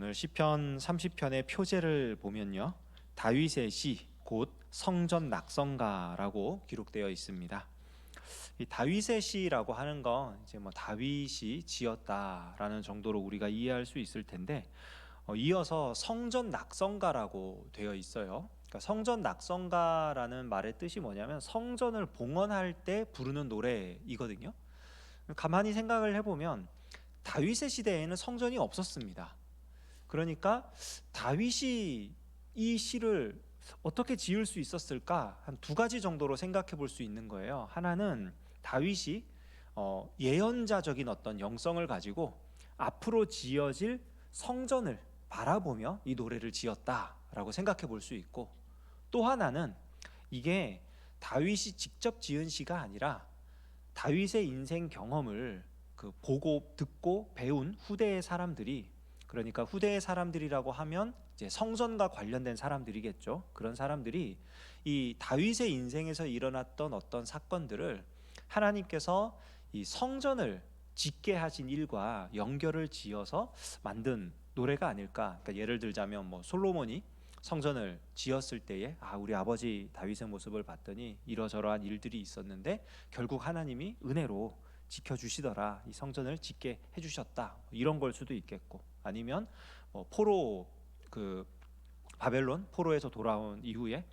오늘 시편 30편의 표제를 보면요, 다윗의 시, 곧 성전 낙성가라고 기록되어 있습니다. 이 다윗의 시라고 하는 건 이제 뭐 다윗이 지었다라는 정도로 우리가 이해할 수 있을 텐데, 이어서 성전 낙성가라고 되어 있어요. 그러니까 성전 낙성가라는 말의 뜻이 뭐냐면 성전을 봉헌할 때 부르는 노래이거든요. 가만히 생각을 해보면 다윗의 시대에는 성전이 없었습니다. 그러니까 다윗이 이 시를 어떻게 지을 수 있었을까? 한 두 가지 정도로 생각해 볼 수 있는 거예요. 하나는 다윗이 예언자적인 어떤 영성을 가지고 앞으로 지어질 성전을 바라보며 이 노래를 지었다라고 생각해 볼 수 있고, 또 하나는 이게 다윗이 직접 지은 시가 아니라 다윗의 인생 경험을 보고 듣고 배운 후대의 사람들이, 그러니까 후대의 사람들이라고 하면 이제 성전과 관련된 사람들이겠죠. 그런 사람들이 이 다윗의 인생에서 일어났던 어떤 사건들을 하나님께서 이 성전을 짓게 하신 일과 연결을 지어서 만든 노래가 아닐까. 그러니까 예를 들자면 뭐 솔로몬이 성전을 지었을 때에 우리 아버지 다윗의 모습을 봤더니 이러저러한 일들이 있었는데 결국 하나님이 은혜로 지켜주시더라, 이 성전을 짓게 해주셨다, 이런 걸 수도 있겠고, 아니면 포로 바벨론 포로에서 돌아온 이후에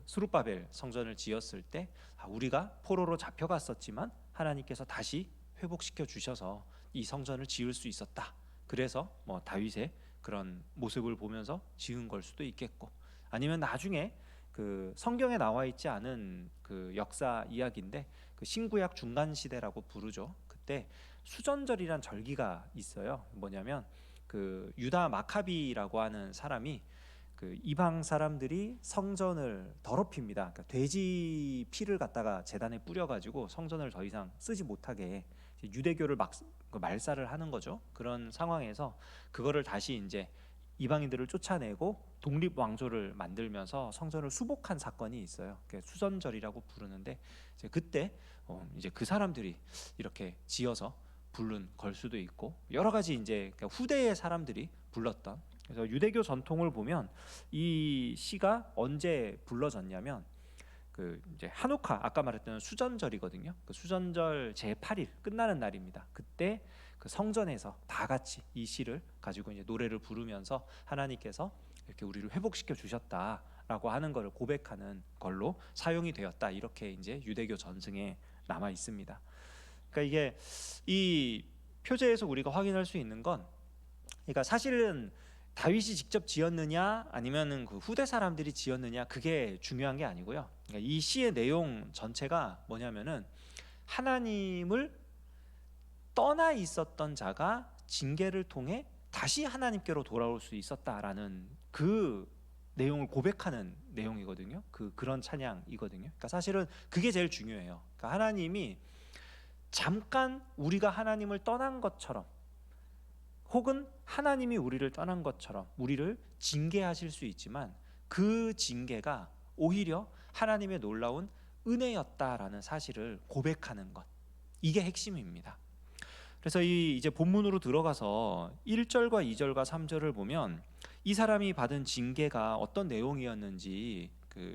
스룹바벨 성전을 지었을 때 우리가 포로로 잡혀갔었지만 하나님께서 다시 회복시켜 주셔서 이 성전을 지을 수 있었다, 그래서 다윗의 그런 모습을 보면서 지은 걸 수도 있겠고, 아니면 나중에 성경에 나와 있지 않은 역사 이야기인데 신구약 중간 시대라고 부르죠. 그때 수전절이란 절기가 있어요. 뭐냐면 유다 마카비라고 하는 사람이 이방 사람들이 성전을 더럽힙니다. 그러니까 돼지 피를 갖다가 제단에 뿌려가지고 성전을 더 이상 쓰지 못하게 유대교를 말살을 하는 거죠. 그런 상황에서 그거를 다시 이제 이방인들을 쫓아내고 독립 왕조를 만들면서 성전을 수복한 사건이 있어요. 수전절이라고 부르는데, 이제 그때 이제 그 사람들이 이렇게 지어서 부른 걸 수도 있고, 여러 가지 이제 후대의 사람들이 불렀던. 그래서 유대교 전통을 보면 이 시가 언제 불러졌냐면 이제 한우카, 아까 말했던 수전절이거든요. 수전절 제8일 끝나는 날입니다. 그때 성전에서 다 같이 이 시를 가지고 이제 노래를 부르면서 하나님께서 이렇게 우리를 회복시켜 주셨다라고 하는 것을 고백하는 걸로 사용이 되었다, 이렇게 이제 유대교 전승에 남아 있습니다. 그러니까 이게 이 표제에서 우리가 확인할 수 있는 건, 그러니까 사실은 다윗이 직접 지었느냐 아니면은 후대 사람들이 지었느냐, 그게 중요한 게 아니고요. 그러니까 이 시의 내용 전체가 뭐냐면은 하나님을 떠나 있었던 자가 징계를 통해 다시 하나님께로 돌아올 수 있었다라는 그 내용을 고백하는 내용이거든요. 그런 찬양이거든요. 그러니까 사실은 그게 제일 중요해요. 그러니까 하나님이 잠깐 우리가 하나님을 떠난 것처럼, 혹은 하나님이 우리를 떠난 것처럼 우리를 징계하실 수 있지만 그 징계가 오히려 하나님의 놀라운 은혜였다라는 사실을 고백하는 것, 이게 핵심입니다. 그래서 이제 본문으로 들어가서 1절과 2절과 3절을 보면 이 사람이 받은 징계가 어떤 내용이었는지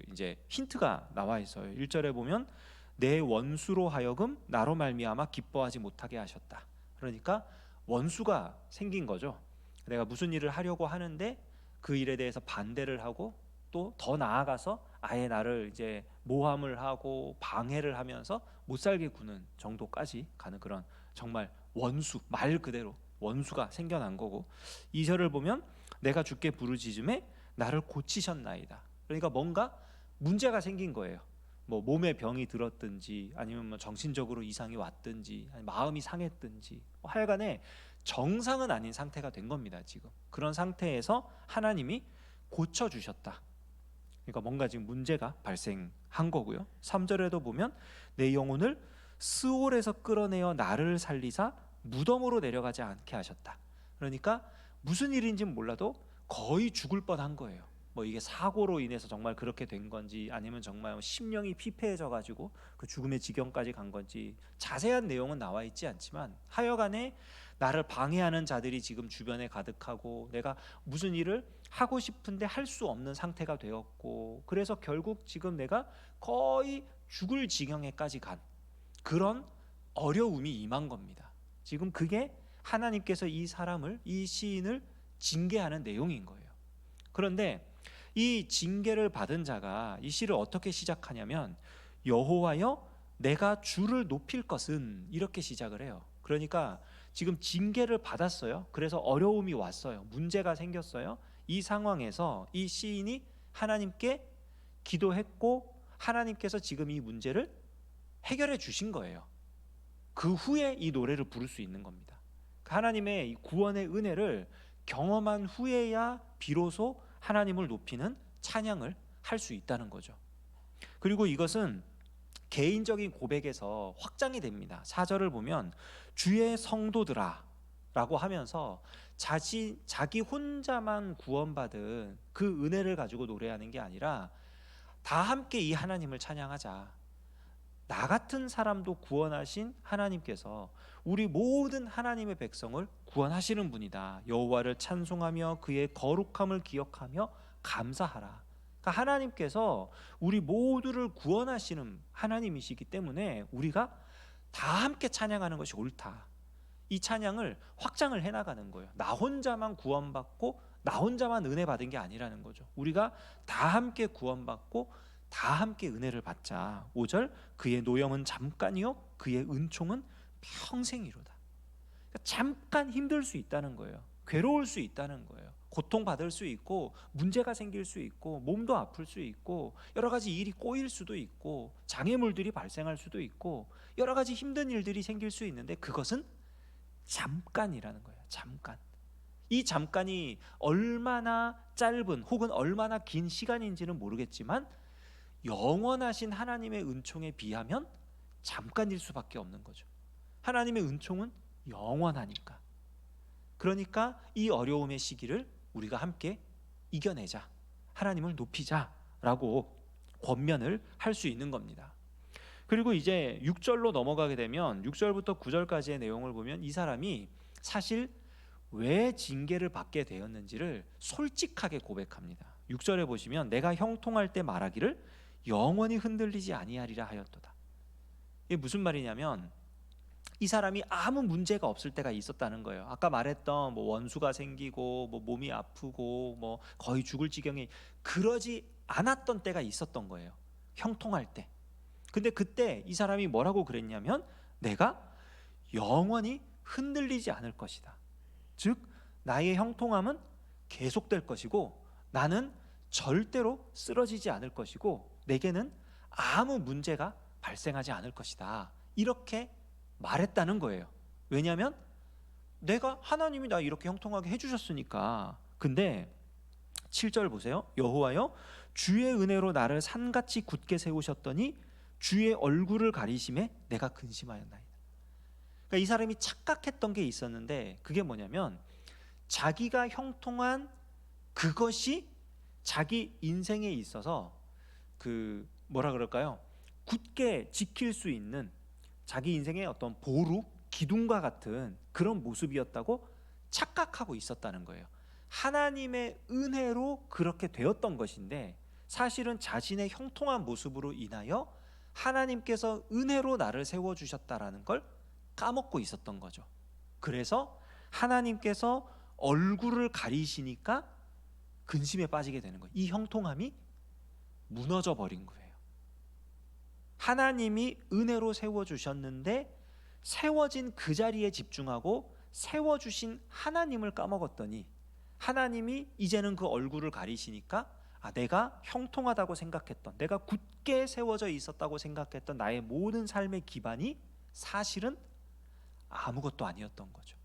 이제 힌트가 나와 있어요. 1절에 보면 내 원수로 하여금 나로 말미암아 기뻐하지 못하게 하셨다. 그러니까 원수가 생긴 거죠. 내가 무슨 일을 하려고 하는데 그 일에 대해서 반대를 하고, 또 더 나아가서 아예 나를 이제 모함을 하고 방해를 하면서 못 살게 구는 정도까지 가는 그런 정말 원수, 말 그대로 원수가 생겨난 거고, 2절을 보면 내가 주께 부르짖음에 나를 고치셨나이다. 그러니까 뭔가 문제가 생긴 거예요. 몸에 병이 들었든지, 아니면 정신적으로 이상이 왔든지, 아니면 마음이 상했든지, 하여간에 정상은 아닌 상태가 된 겁니다. 지금 그런 상태에서 하나님이 고쳐주셨다. 그러니까 뭔가 지금 문제가 발생한 거고요. 3절에도 보면 내 영혼을 스올에서 끌어내어 나를 살리사 무덤으로 내려가지 않게 하셨다. 그러니까 무슨 일인지는 몰라도 거의 죽을 뻔한 거예요. 뭐 이게 사고로 인해서 정말 그렇게 된 건지 아니면 정말 심령이 피폐해져 가지고 그 죽음의 지경까지 간 건지 자세한 내용은 나와 있지 않지만 하여간에 나를 방해하는 자들이 지금 주변에 가득하고 내가 무슨 일을 하고 싶은데 할 수 없는 상태가 되었고 그래서 결국 지금 내가 거의 죽을 지경에까지 간 그런 어려움이 임한 겁니다. 지금 그게 하나님께서 이 사람을 이 시인을 징계하는 내용인 거예요. 그런데 이 징계를 받은 자가 이 시를 어떻게 시작하냐면 여호와여 내가 주를 높일 것은 이렇게 시작을 해요. 그러니까 지금 징계를 받았어요. 그래서 어려움이 왔어요. 문제가 생겼어요. 이 상황에서 이 시인이 하나님께 기도했고 하나님께서 지금 이 문제를 해결해 주신 거예요. 그 후에 이 노래를 부를 수 있는 겁니다. 하나님의 이 구원의 은혜를 경험한 후에야 비로소 하나님을 높이는 찬양을 할 수 있다는 거죠. 그리고 이것은 개인적인 고백에서 확장이 됩니다. 4절을 보면 주의 성도들아 라고 하면서 자기 혼자만 구원받은 그 은혜를 가지고 노래하는 게 아니라 다 함께 이 하나님을 찬양하자. 나 같은 사람도 구원하신 하나님께서 우리 모든 하나님의 백성을 구원하시는 분이다. 여호와를 찬송하며 그의 거룩함을 기억하며 감사하라. 그러니까 하나님께서 우리 모두를 구원하시는 하나님이시기 때문에 우리가 다 함께 찬양하는 것이 옳다. 이 찬양을 확장을 해나가는 거예요. 나 혼자만 구원받고 나 혼자만 은혜 받은 게 아니라는 거죠. 우리가 다 함께 구원받고 다 함께 은혜를 받자. 5절 그의 노염은 잠깐이요 그의 은총은 평생이로다. 그러니까 잠깐 힘들 수 있다는 거예요. 괴로울 수 있다는 거예요. 고통받을 수 있고 문제가 생길 수 있고 몸도 아플 수 있고 여러 가지 일이 꼬일 수도 있고 장애물들이 발생할 수도 있고 여러 가지 힘든 일들이 생길 수 있는데 그것은 잠깐이라는 거예요. 잠깐. 이 잠깐이 얼마나 짧은 혹은 얼마나 긴 시간인지는 모르겠지만 영원하신 하나님의 은총에 비하면 잠깐일 수밖에 없는 거죠. 하나님의 은총은 영원하니까. 그러니까 이 어려움의 시기를 우리가 함께 이겨내자. 하나님을 높이자라고 권면을 할 수 있는 겁니다. 그리고 이제 6절로 넘어가게 되면 6절부터 9절까지의 내용을 보면 이 사람이 사실 왜 징계를 받게 되었는지를 솔직하게 고백합니다. 6절에 보시면 내가 형통할 때 말하기를 영원히 흔들리지 아니하리라 하였도다. 이게 무슨 말이냐면 이 사람이 아무 문제가 없을 때가 있었다는 거예요. 아까 말했던 뭐 원수가 생기고 뭐 몸이 아프고 뭐 거의 죽을 지경에 그러지 않았던 때가 있었던 거예요. 형통할 때. 근데 그때 이 사람이 뭐라고 그랬냐면 내가 영원히 흔들리지 않을 것이다. 즉 나의 형통함은 계속될 것이고 나는 절대로 쓰러지지 않을 것이고 내게는 아무 문제가 발생하지 않을 것이다. 이렇게 말했다는 거예요. 왜냐하면 내가 하나님이 나 이렇게 형통하게 해주셨으니까. 근데 7절 보세요. 여호와여 주의 은혜로 나를 산같이 굳게 세우셨더니 주의 얼굴을 가리심에 내가 근심하였나이다. 그러니까 이 사람이 착각했던 게 있었는데 그게 뭐냐면 자기가 형통한 그것이 자기 인생에 있어서 그 뭐라 그럴까요? 굳게 지킬 수 있는 자기 인생의 어떤 보루, 기둥과 같은 그런 모습이었다고 착각하고 있었다는 거예요. 하나님의 은혜로 그렇게 되었던 것인데 사실은 자신의 형통한 모습으로 인하여 하나님께서 은혜로 나를 세워주셨다라는 걸 까먹고 있었던 거죠. 그래서 하나님께서 얼굴을 가리시니까 근심에 빠지게 되는 거예요. 이 형통함이 무너져 버린 거예요. 하나님이 은혜로 세워주셨는데 세워진 그 자리에 집중하고 세워주신 하나님을 까먹었더니 하나님이 이제는 그 얼굴을 가리시니까 내가 형통하다고 생각했던 내가 굳게 세워져 있었다고 생각했던 나의 모든 삶의 기반이 사실은 아무것도 아니었던 거죠.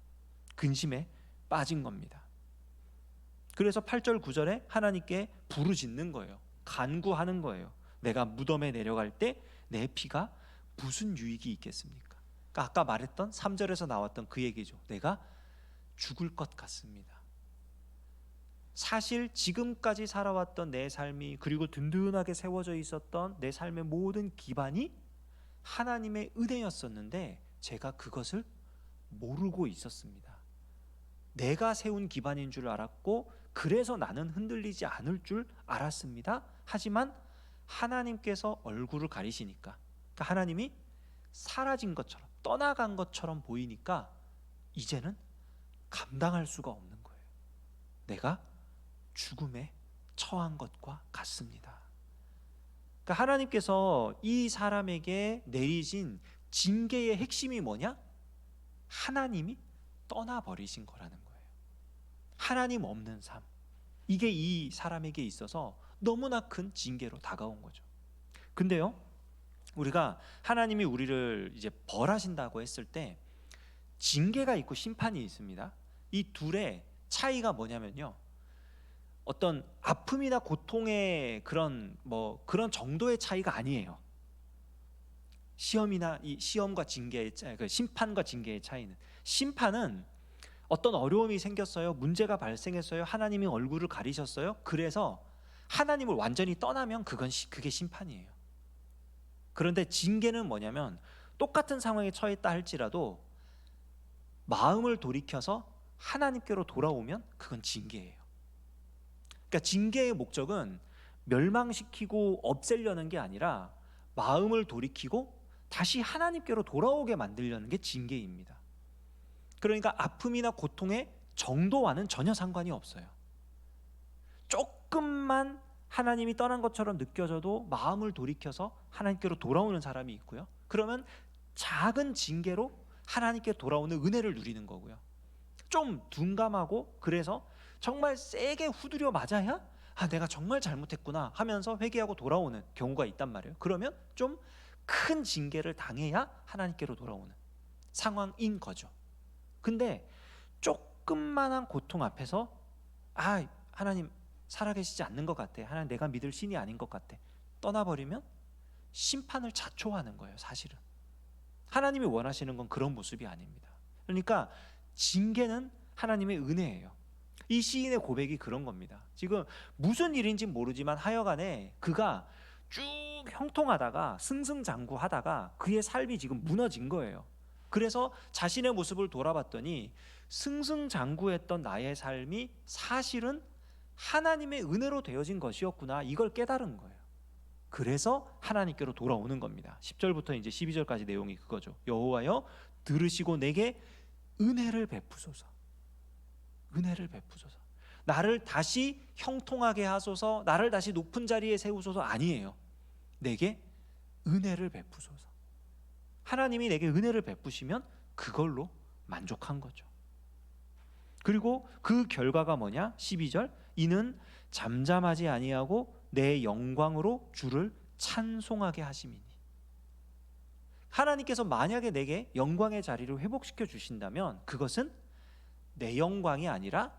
근심에 빠진 겁니다. 그래서 8절 9절에 하나님께 부르짖는 거예요. 간구하는 거예요. 내가 무덤에 내려갈 때 내 피가 무슨 유익이 있겠습니까? 그러니까 아까 말했던 3절에서 나왔던 그 얘기죠. 내가 죽을 것 같습니다. 사실 지금까지 살아왔던 내 삶이, 그리고 든든하게 세워져 있었던 내 삶의 모든 기반이 하나님의 은혜였었는데 제가 그것을 모르고 있었습니다. 내가 세운 기반인 줄 알았고, 그래서 나는 흔들리지 않을 줄 알았습니다. 하지만 하나님께서 얼굴을 가리시니까, 그러니까 하나님이 사라진 것처럼, 떠나간 것처럼 보이니까 이제는 감당할 수가 없는 거예요. 내가 죽음에 처한 것과 같습니다. 그러니까 하나님께서 이 사람에게 내리신 징계의 핵심이 뭐냐? 하나님이 떠나버리신 거라는 거예요. 하나님 없는 삶, 이게 이 사람에게 있어서 너무나 큰 징계로 다가온 거죠. 근데요, 우리가 하나님이 우리를 이제 벌하신다고 했을 때 징계가 있고 심판이 있습니다. 이 둘의 차이가 뭐냐면요, 어떤 아픔이나 고통의 그런 정도의 차이가 아니에요. 시험이나 이 시험과 징계의 차이, 그 심판과 징계의 차이는, 심판은 어떤 어려움이 생겼어요, 문제가 발생했어요, 하나님이 얼굴을 가리셨어요, 그래서 하나님을 완전히 떠나면 그게 심판이에요. 그런데 징계는 뭐냐면, 똑같은 상황에 처했다 할지라도 마음을 돌이켜서 하나님께로 돌아오면 그건 징계예요. 그러니까 징계의 목적은 멸망시키고 없애려는 게 아니라 마음을 돌이키고 다시 하나님께로 돌아오게 만들려는 게 징계입니다. 그러니까 아픔이나 고통의 정도와는 전혀 상관이 없어요. 조금만 하나님이 떠난 것처럼 느껴져도 마음을 돌이켜서 하나님께로 돌아오는 사람이 있고요, 그러면 작은 징계로 하나님께 돌아오는 은혜를 누리는 거고요. 좀 둔감하고 그래서 정말 세게 후두려 맞아야 내가 정말 잘못했구나 하면서 회개하고 돌아오는 경우가 있단 말이에요. 그러면 좀 큰 징계를 당해야 하나님께로 돌아오는 상황인 거죠. 근데 조금만한 고통 앞에서 하나님 살아계시지 않는 것 같아, 하나님 내가 믿을 신이 아닌 것 같아, 떠나버리면 심판을 자초하는 거예요. 사실은 하나님이 원하시는 건 그런 모습이 아닙니다. 그러니까 징계는 하나님의 은혜예요. 이 시인의 고백이 그런 겁니다. 지금 무슨 일인지 모르지만 하여간에 그가 쭉 형통하다가 승승장구하다가 그의 삶이 지금 무너진 거예요. 그래서 자신의 모습을 돌아봤더니 승승장구했던 나의 삶이 사실은 하나님의 은혜로 되어진 것이었구나, 이걸 깨달은 거예요. 그래서 하나님께로 돌아오는 겁니다. 10절부터 이제 12절까지 내용이 그거죠. 여호와여 들으시고 내게 은혜를 베푸소서. 은혜를 베푸소서. 나를 다시 형통하게 하소서, 나를 다시 높은 자리에 세우소서 아니에요. 내게 은혜를 베푸소서. 하나님이 내게 은혜를 베푸시면 그걸로 만족한 거죠. 그리고 그 결과가 뭐냐? 12절, 이는 잠잠하지 아니하고 내 영광으로 주를 찬송하게 하심이니. 하나님께서 만약에 내게 영광의 자리를 회복시켜 주신다면 그것은 내 영광이 아니라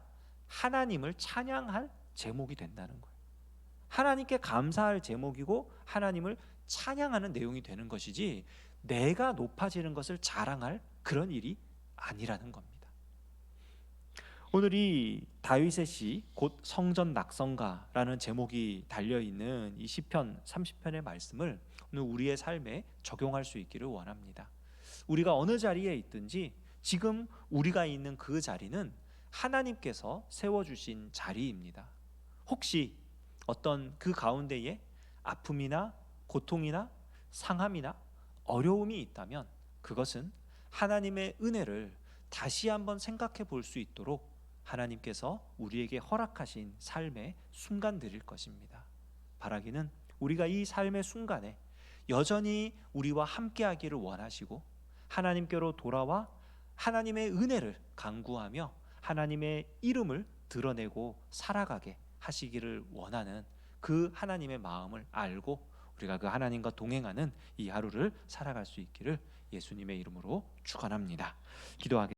하나님을 찬양할 제목이 된다는 거예요. 하나님께 감사할 제목이고 하나님을 찬양하는 내용이 되는 것이지 내가 높아지는 것을 자랑할 그런 일이 아니라는 겁니다. 오늘 이 다윗의 시, 곧 성전 낙성가라는 제목이 달려있는 이 시편 30편의 말씀을 오늘 우리의 삶에 적용할 수 있기를 원합니다. 우리가 어느 자리에 있든지 지금 우리가 있는 그 자리는 하나님께서 세워주신 자리입니다. 혹시 어떤 그 가운데에 아픔이나 고통이나 상함이나 어려움이 있다면 그것은 하나님의 은혜를 다시 한번 생각해 볼 수 있도록 하나님께서 우리에게 허락하신 삶의 순간들일 것입니다. 바라기는 우리가 이 삶의 순간에 여전히 우리와 함께하기를 원하시고 하나님께로 돌아와 하나님의 은혜를 간구하며 하나님의 이름을 드러내고 살아가게 하시기를 원하는 그 하나님의 마음을 알고 우리가 그 하나님과 동행하는 이 하루를 살아갈 수 있기를 예수님의 이름으로 축원합니다. 기도하겠습니다.